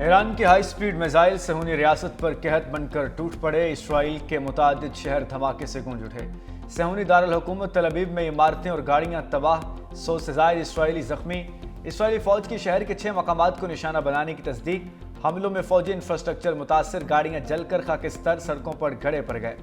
Iran के high speed missile सहूनी रियासत पर कहत बनकर टूट पड़े। इसराइल के मुतादिद शहर धमाके से गूंज उठे। सहूनी दारुल हुकूमत तल अवीव में इमारतें और गाड़ियां तबाह, 100 से ज़ायद इसराइली जख्मी। इसराइली फौज की शहर के 6 मकामात को निशाना बनाने की तस्दीक। हमलों में फौजी इंफ्रास्ट्रक्चर मुतासर, गाड़ियां जलकर खाकिस्तर, सड़कों पर गड़े पड़ गए।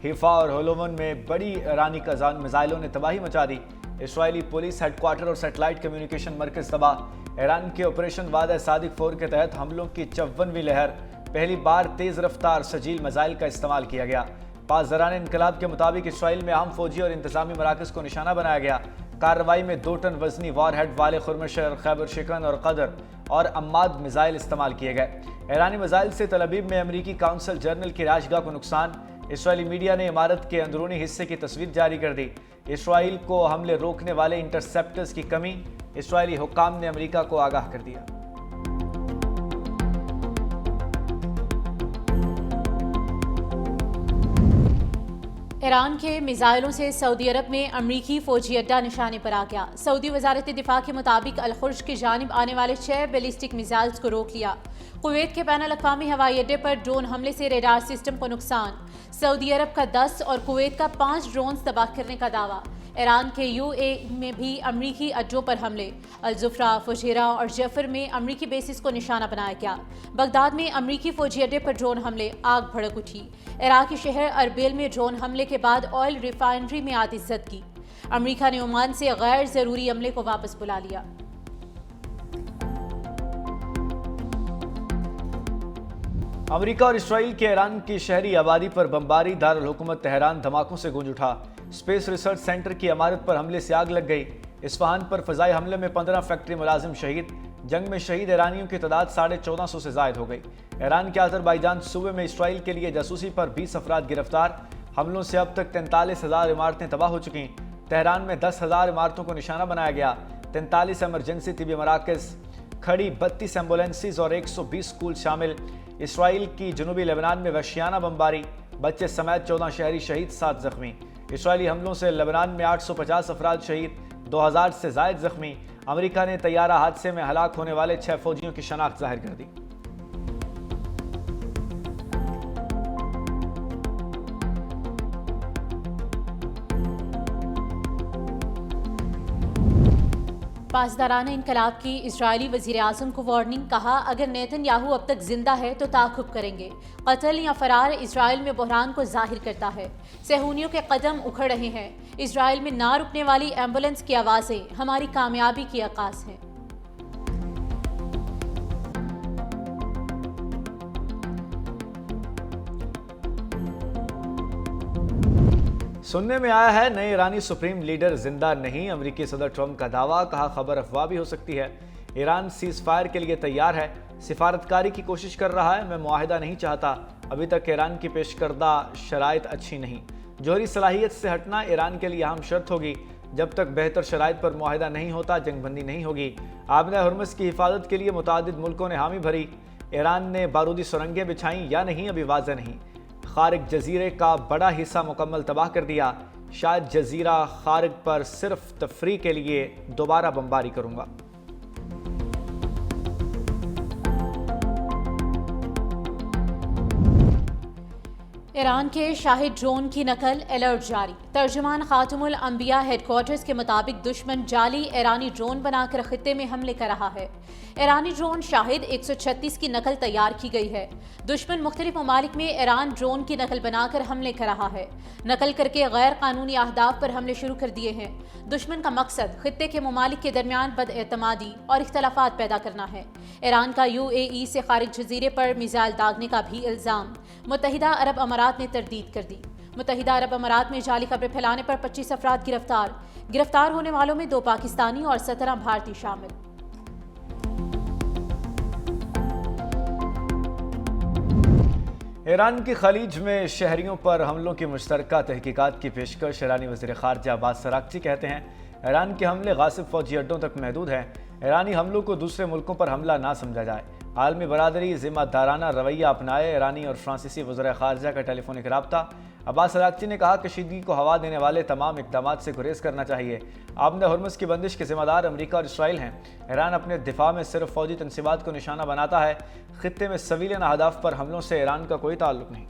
हिफा और होलोवन में बड़ी ईरानी कज़ान मिसाइलों ने तबाही मचा दी। इसराइली पुलिस हेडक्वार्टर और सैटेलाइट कम्युनिकेशन मरकज तबाह। ईरान के ऑपरेशन वादा सादिक 4 के तहत हमलों की 54वीं लहर। पहली बार तेज रफ्तार सजील मिसाइल का इस्तेमाल किया गया। पासदारान इनकलाब के मुताबिक इसराइल में अहम फौजी और इंतजामी मराकज को निशाना बनाया गया। कार्रवाई में 2 टन वजनी वारहेड वाले खुर्मशहर, खैबर शिकन और कदर और अम्माद मिसाइल इस्तेमाल किए गए। ईरानी मिसाइल से तल अवीव में अमरीकी काउंसिल जनरल की राजगाह को नुकसान। इसराइली मीडिया ने इमारत के अंदरूनी हिस्से की तस्वीर जारी कर दी। इसराइल को हमले रोकने वाले इंटरसेप्टर्स की कमी। इसराइली हुक्काम ने अमेरिका को आगाह कर दिया। ईरान के मिसाइलों से सऊदी अरब में अमरीकी फौजी अड्डा निशाने पर आ गया। सऊदी वजारत दिफा के मुताबिक अल-खुर्ज की जानिब आने वाले 6 बैलिस्टिक मिसाइल्स को रोक लिया। कुवैत के बैनुल अक़वामी हवाई अड्डे पर ड्रोन हमले से रेडार सिस्टम को नुकसान। सऊदी अरब का 10 और कुवैत का 5 ड्रोन तबाह करने का दावा। ईरान के UAE में भी अमरीकी अड्डों पर हमले। अल-जुफ्रा, फुजैरा और जफर में अमरीकी बेसिस को निशाना बनाया गया। बगदाद में अमरीकी फौजी अड्डे पर ड्रोन हमले, आग भड़क उठी। इराकी शहर अरबिल में ड्रोन हमले के बाद ऑयल रिफाइनरी में आतिश ज़दगी। अमरीका ने ओमान से गैर ज़रूरी अमले को वापस बुला लिया। अमेरिका और इसराइल के ईरान की शहरी आबादी पर बमबारी। दारुल हुकूमत तेहरान धमाकों से गूंज उठा। स्पेस रिसर्च सेंटर की इमारत पर हमले से आग लग गई। इस्फहान पर फजाई हमले में 15 फैक्ट्री मुलाजिम शहीद। जंग में शहीद ईरानियों की तादाद 1450 से ज़ायद हो गई। ईरान के अज़रबैजान सूबे में इसराइल के लिए जासूसी पर 20 अफराद गिरफ्तार। हमलों से अब तक 43,000 इमारतें तबाह हो चुकी। तेहरान में 10,000 इमारतों को निशाना बनाया गया। 43 एमरजेंसी तिबी मराकज़ खड़ी, 32 एम्बुलेंसेज और 120 स्कूल शामिल। इसराइल की जनूबी लेबनान में वहशियाना बमबारी, बच्चे समेत 14 शहरी शहीद, 7 जख्मी। इसराइली हमलों से लेबनान में 850 अफराद शहीद, 2000 से ज़ायद जख्मी। अमेरिका ने तैयारा हादसे में हलाक होने वाले 6 फौजियों की शनाख्त जाहिर कर दी। पासदारान इनकलाब की इजरायली वज़ीर आज़म को वार्निंग। कहा, अगर नेतन्याहू अब तक जिंदा है तो ताक़ुब करेंगे। कत्ल या फरार इसराइल में बहरान को जाहिर करता है। सहूनियों के कदम उखड़ रहे हैं। इसराइल में ना रुकने वाली एम्बुलेंस की आवाज़ें हमारी कामयाबी की आकाश हैं। सुनने में आया है नए ईरानी सुप्रीम लीडर जिंदा नहीं। अमेरिकी सदर ट्रंप का दावा। कहा, खबर अफवाह भी हो सकती है। ईरान सीज फायर के लिए तैयार है, सिफारतकारी की कोशिश कर रहा है। मैं मुआहिदा नहीं चाहता। अभी तक ईरान की पेश करदा शराइत अच्छी नहीं। जौहरी सलाहियत से हटना ईरान के लिए अहम शर्त होगी। जब तक बेहतर शराइत पर मुआहिदा नहीं होता, जंगबंदी नहीं होगी। आबना हुर्मुज़ की हिफाजत के लिए मुतादिद मुल्कों ने हामी भरी। ईरान ने बारूदी सुरंगें बिछाई या नहीं, अभी वाज़ेह नहीं। खारिग जजीरे का बड़ा हिस्सा मुकम्मल तबाह कर दिया। शायद जजीरा खारिग पर सिर्फ तफरी के लिए दोबारा बमबारी करूंगा। ईरान के शाहिद ड्रोन की नकल, अलर्ट जारी। तर्जुमान खातमुल अंबिया हेडक्वार्टर्स के मुताबिक दुश्मन जाली ईरानी ड्रोन बनाकर खित्ते में हमले कर रहा है। ईरानी ड्रोन शाहिद 136 की नकल तैयार की गई है। दुश्मन मुख्तलिफ ममालिक में ईरान ड्रोन की नकल बनाकर हमले कर रहा है। नकल करके गैर कानूनी अहदाफ पर हमले शुरू कर दिए हैं। दुश्मन का मकसद खित्ते के ममालिक के दरमियान बदएतमादी और इख्तलाफात पैदा करना है। ईरान का UAE से खारिग जजीरे पर मिसाइल दागने का भी इल्ज़ाम। मुत्तहिदा अरब अमारात ने तरदीद कर दी। मुत्तहिदा अरब अमारात में जाली खबरें फैलाने पर 25 अफराद गिरफ्तार। गिरफ्तार होने वालों में 2 पाकिस्तानी और 17 भारतीय शामिल। ईरान की खलीज में शहरियों पर हमलों की मुश्तरका तहकीकात की पेशकश। ईरानी वज़ीर ख़ारजा अब्बास अराग़ची कहते हैं, ईरान के हमले गासिब फौजी अड्डों तक महदूद हैं। ईरानी हमलों को दूसरे मुल्कों पर हमला ना समझा जाए। आलमी बरादरी जिम्मेदाराना रवैया अपनाए। ईरानी और फ्रांसीसी वज़ीर ख़ारजा का टेलीफोनिक रब्ता। अब्बास अराग़ची ने कहा कशीदगी को हवा देने वाले तमाम इक़दाम से गुरेज करना चाहिए। आबद हुर्मुज़ की बंदिश के ज़िम्मेदार अमरीका और इसराइल हैं। ईरान अपने दिफा में सिर्फ फ़ौजी तनसीबात को निशाना बनाता है। ख़ित्ते में सिविलियन अहदाफ पर हमलों से ईरान का कोई ताल्लुक नहीं।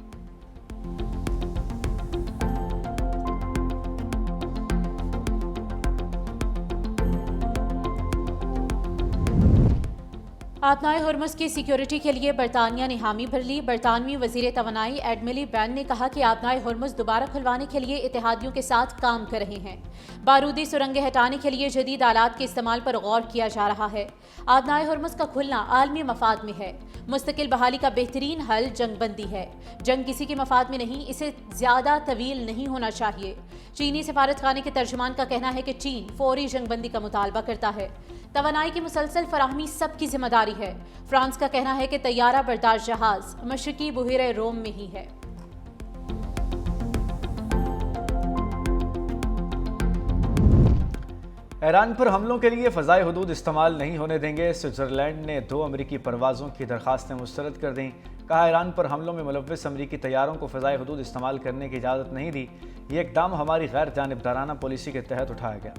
आबनाए हुर्मुज़ की सिक्योरिटी के लिए बरतानिया ने हामी भर ली। बरतानवी वज़ीर तवानाई एडमिली बैन ने कहा कि आबनाए हुर्मुज़ दोबारा खुलवाने के लिए इत्तेहादियों के साथ काम कर रहे हैं। बारूदी सुरंगें हटाने के लिए जदीद आलात के इस्तेमाल पर गौर किया जा रहा है। आबनाए हुर्मुज़ का खुलना आलमी मफाद में है। मुस्तकिल बहाली का बेहतरीन हल जंगबंदी है। जंग किसी के मफाद में नहीं, इसे ज़्यादा तवील नहीं होना चाहिए। चीनी सफारतखाने के तर्जुमान का कहना है कि चीन फौरी जंगबंदी का मुतालबा करता है। तवानाई की मुसलसल फराहमी सबकी जिम्मेदारी है। फ्रांस का कहना है कि तैयारा बर्दाश्त जहाज मशरकी बुहेरे रोम में ही है। ईरान पर हमलों के लिए फ़ज़ाई हुदूद इस्तेमाल नहीं होने देंगे। स्विट्ज़रलैंड ने 2 अमरीकी परवाज़ों की दरखास्तें मुस्तरद कर दी। कहा ईरान पर हमलों में मुलव्वस अमरीकी तैयारों को फ़ज़ाई हुदूद इस्तेमाल करने की इजाज़त नहीं दी। ये इक़दाम हमारी गैर जानिबदाराना पॉलिसी के तहत उठाया गया।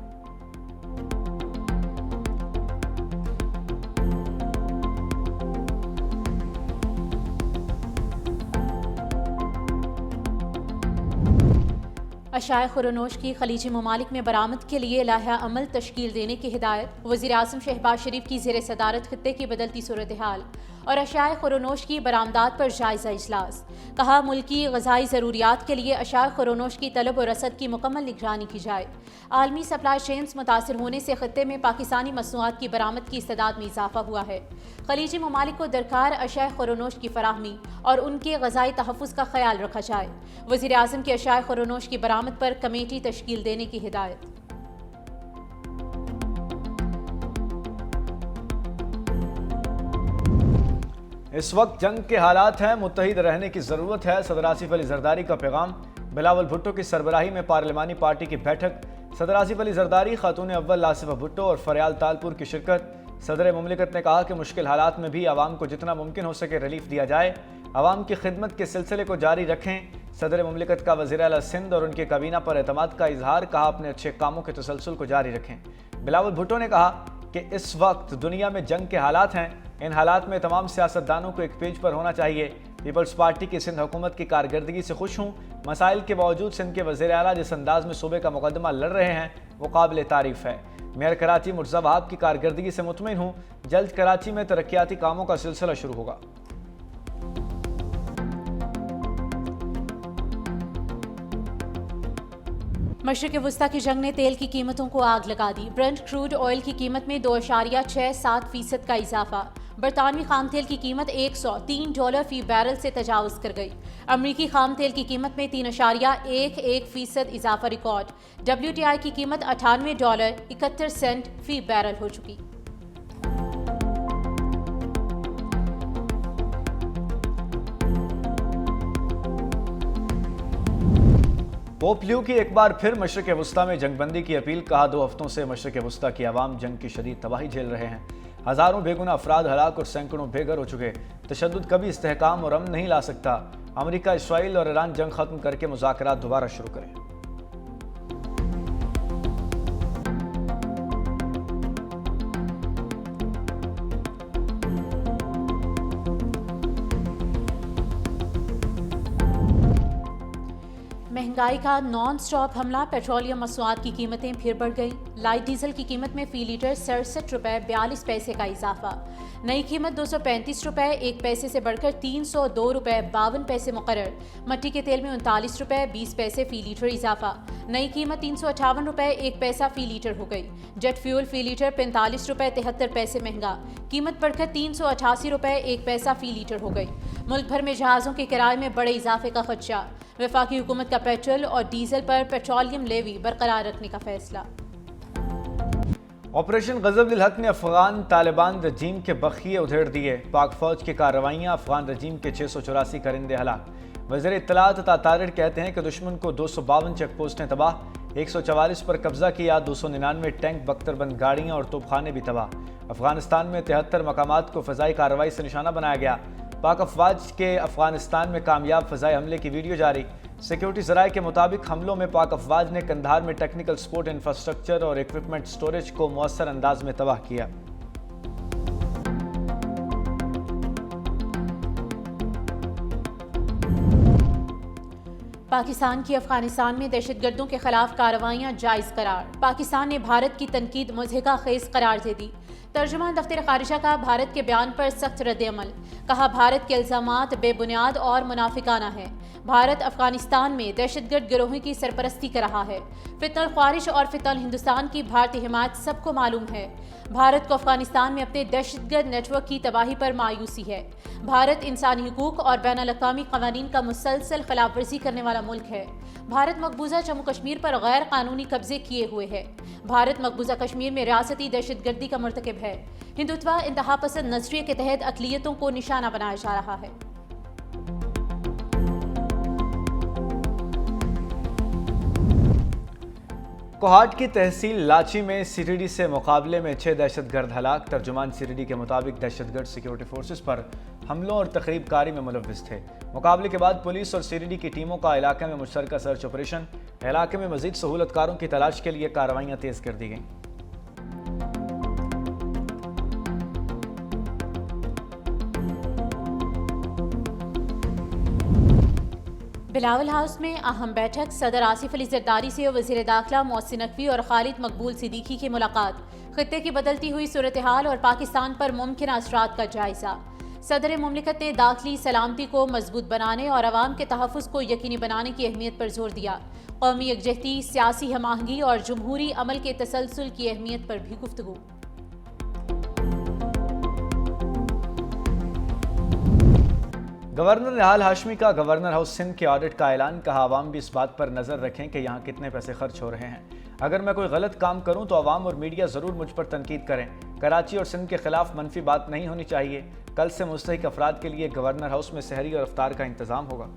अशाए खुरनोश की खलीजी ममालिक में बरामद के लिए लाहा अमल तश्कील देने की हिदायत। वज़ीर आज़म शहबाज शरीफ की ज़ेर सदारत खित्ते की बदलती सूरत हाल और अशाए खुरनोश की बरामदात पर जायज़ा इजलास। कहा मुल्की ग़ज़ाई ज़रूरियात के लिए अशाए खुरनोश की तलब और रसद की मुकम्मल निगरानी की जाए। आलमी सप्लाई चेन्स मुतासर होने से खित्ते में पाकिस्तानी मसनूआत की बरामद की इस्तेदाद में इजाफा हुआ है। खलीजी ममालिक को दरकार अशाए खुरनोश की फराहमी और उनके ग़ज़ाई तहफ़्फ़ुज़ का ख्याल रखा जाए। वज़ीर आज़म की अशाए खुरनोश की बरामद पर कमेटी तश्कील देने की हिदायत। इस वक्त जंग के हालात हैं, मुत्तहिद रहने की ज़रूरत है। सदर आसिफ अली ज़रदारी का पैगाम। बिलावल भुट्टो की सरबराही में पार्लिमानी पार्टी की बैठक। सदर आसिफ अली ज़रदारी, खातून अव्वल आसिफा भुट्टो और फरियाल तालपुर की शिरकत। सदर मुमलिकत ने कहा कि मुश्किल हालात में भी आवाम को जितना मुमकिन हो सके रिलीफ दिया जाए। आवाम की खिदमत के सिलसिले को जारी रखें। सदर मुमलिकत का वज़ीर आला सिंध और उनके काबीना पर एतमाद का इजहार। कहा अपने अच्छे कामों के तसलसल को जारी रखें। बिलावल भुट्टो ने कहा कि इस वक्त दुनिया में जंग के हालात हैं। इन हालात में तमाम सियासतदानों को एक पेज पर होना चाहिए। पीपल्स पार्टी की सिंध हुकूमत की कारकर्दगी से खुश हूँ। मसाइल के बावजूद सिंध के वज़ीर आला जिस अंदाज में सूबे का मुकदमा लड़ रहे हैं वो काबिल तारीफ़ है। मेयर कराची मुर्तज़ा वहाब की कारकर्दगी से मुतमईन हूँ। जल्द कराची में तरक्याती कामों का सिलसिला शुरू होगा। मशरिक़ वुस्ता की जंग ने तेल की कीमतों को आग लगा दी। ब्रेंट क्रूड ऑयल की कीमत में 2.67% का इजाफा। बरतानवी खाम तेल की कीमत $103 फी बैरल से तजावुज कर गई। अमरीकी खाम तेल की कीमत में 3.11% इजाफा रिकॉर्ड। WTI की कीमत $98.71 फी बैरल हो चुकी। पोप लियो की एक बार फिर मशरिक़ वुस्ता में जंगबंदी की अपील। कहा 2 हफ्तों से मशरिक़ वुस्ता की आवाम जंग की शदीद तबाही झेल रहे हैं। हज़ारों बेगुनाह अफराद हलाक और सैकड़ों बेघर हो चुके। तशद्दुद कभी इस्तेहकाम और अमन नहीं ला सकता। अमरीका, इसराइल और ईरान जंग खत्म करके मुज़ाकरात दोबारा शुरू करें। महंगाई का नॉन स्टॉप हमला। पेट्रोलियम मसनूआत की कीमतें फिर बढ़ गई। लाइट डीजल की कीमत में फी लीटर ₹67.42 का इजाफा। नई कीमत ₹235.1 से बढ़कर ₹302.52 मुकर्रर। मट्टी के तेल में ₹39.20 फी लीटर इजाफा। नई कीमत ₹358.1 फी लीटर हो गई। जेट फ्यूल फी लीटर ₹45.73 महंगा। कीमत बढ़कर ₹388.1 फी लीटर हो गई। मुल्क भर में जहाज़ों के किराए में बड़े इजाफे का खदशा। वफाकी हुकूमत का पेट्रोल और डीजल पर पेट्रोलियम लेवी बरकरार रखने का फैसला। ऑपरेशन गज़ब-उल हक ने अफगान तालिबान रजीम के बखिए उधेड़ दिए। पाक फौज की कार्रवाइयाँ, अफगान रजीम के 684 करिंदे हलाक। वज़ीर इत्तलात तारिर कहते हैं कि दुश्मन को 252 चेक पोस्टें तबाह, 144 पर कब्जा किया, 299 टैंक बख्तरबंद गाड़ियाँ और तोपखाने भी तबाह। अफगानिस्तान में 73 मकामात को फ़ज़ाई कार्रवाई से निशाना बनाया गया। पाक अफवाज के अफगानिस्तान में कामयाब फ़ज़ाई हमले की वीडियो जारी। सिक्योरिटी ज़राए के मुताबिक हमलों में पाक अफवाज ने कंधार में टेक्निकल सपोर्ट इंफ्रास्ट्रक्चर और इक्विपमेंट स्टोरेज को मौसर अंदाज में तबाह किया। पाकिस्तान की अफगानिस्तान में दहशतगर्दों के खिलाफ कार्रवाइयां जायज़ करार। पाकिस्तान ने भारत की तनकीद मुज़हिका खेज़ करार दे दी। तर्जुमान दफ्तर खारिजा का भारत के बयान पर सख्त रद्द-ए-अमल। कहा, भारत के इल्ज़ामात बेबुनियाद और मुनाफिकाना है। भारत अफगानिस्तान में दहशतगर्द गिरोहों की सरपरस्ती कर रहा है। फितनल ख्वारिश और फितनल हिंदुस्तान की भारतीय हिमायत सबको मालूम है। भारत को अफगानिस्तान में अपने दहशतगर्द नेटवर्क की तबाही पर मायूसी है। भारत इंसानी हुकूक और बैनुल-अक़वामी क़वानीन का मुसलसल खिलाफ वर्जी करने वाला मुल्क है। भारत मकबूजा जम्मू कश्मीर पर गैर कानूनी कब्जे किए हुए है। भारत मकबूजा कश्मीर में रियासती दहशतगर्दी का मुर्तकिब है। हिंदुत्व इंतहा पसंद नजरिए के तहत अक़लियतों को निशाना बनाया जा रहा है। कोहाट की तहसील लाची में सीटीडी से मुकाबले में 6 दहशतगर्द हलाक। तर्जुमान सीटीडी के मुताबिक दहशतगर्द सिक्योरिटी फोर्सेस पर हमलों और तकरीब कारी में मुलव्विस थे। मुकाबले के बाद पुलिस और सीटीडी की टीमों का इलाके में मुश्तरका सर्च ऑपरेशन। इलाके में मजीद सहूलतकारों की तलाश के लिए कार्रवाइयाँ तेज कर दी गईं। बिलावल हाउस में अहम बैठक। सदर आसिफ अली जरदारी से वज़ीर दाखिला मोहसिन नकवी और खालिद मकबूल सिद्दीकी की मुलाकात। खित्ते की बदलती हुई सूरत हाल और पाकिस्तान पर मुमकिन असरात का जायजा। सदर मुमलिकत ने दाखिली सलामती को मजबूत बनाने और अवाम के तहफ़्फ़ुज़ को यकीनी बनाने की अहमियत पर जोर दिया। कौमी यकजहती, सियासी हम आहंगी और जमहूरी अमल के तसलसल की अहमियत पर भी गुफ्तगू। गवर्नर निहाल हाशमी का गवर्नर हाउस सिंध के ऑडिट का ऐलान। कहा, आवाम भी इस बात पर नजर रखें कि यहाँ कितने पैसे खर्च हो रहे हैं। अगर मैं कोई गलत काम करूँ तो आवाम और मीडिया जरूर मुझ पर तनकीद करें। कराची और सिंध के खिलाफ मनफी बात नहीं होनी चाहिए। कल से मुस्तहिक अफराद के लिए गवर्नर हाउस में सहरी और इफ्तार का इंतजाम होगा।